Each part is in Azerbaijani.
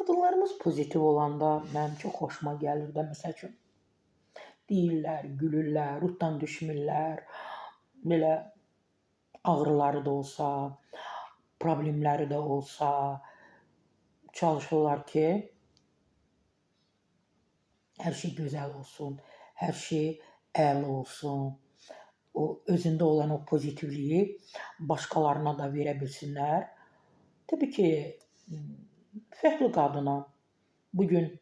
Qadınlarımız pozitiv olanda mənim çox xoşuma gəlir də, məsəl üçün. Deyirlər, gülürlər, ruhdan düşmürlər. Belə ağrıları da olsa, problemləri də olsa, çalışırlar ki, hər şey gözəl olsun, hər şey əla olsun. O özündə olan o pozitivliyi başqalarına da verə bilsinlər. Təbii ki, fərqli qadınam. Bu gün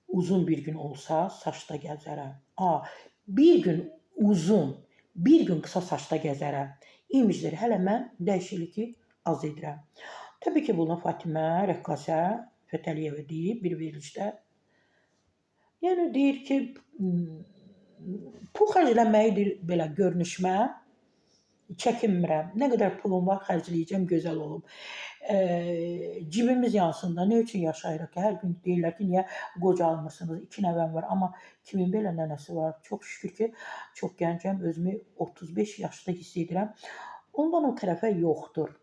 uzun bir gün olsa saçda gəzərəm. Bir gün uzun, bir gün qısa saçda gəzərəm. İmicləri hələ mən dəyişikliyi az edirəm. Təbii ki, bunu Fatimə rəqqasə Fətəliyeva deyib bir verilişdə. Yəni deyir ki, pul xərcləməyidir belə görünüşmə. Çəkinmirəm. Nə qədər pulum var, xərcləyəcəm, gözəl olum. Cibimiz yansın da, nə üçün yaşayırıq ki? Hər gün deyirlər ki, niyə qocalmırsınız? 2 nəvəm var, amma kimin belə nənəsi var? Çox şükür ki, çox gəncəm, özümü 35 yaşda hiss edirəm. Ondan o tərəfə yoxdur.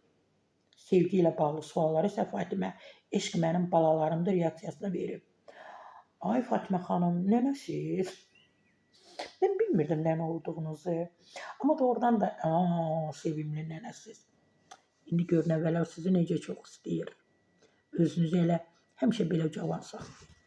Sevgi ilə bağlı sualları isə Fatimə, eşq mənim balalarımdır reaksiyasına verib. Ay Fatimə xanım, nənəsiz? Mən bilmirdim nənə olduğunuzu. Amma doğrudan da sevimli nənəsiz. İndi gör nəvələr sizi necə çox istəyir. Özünüzü elə həmişə belə cavan saxlayın.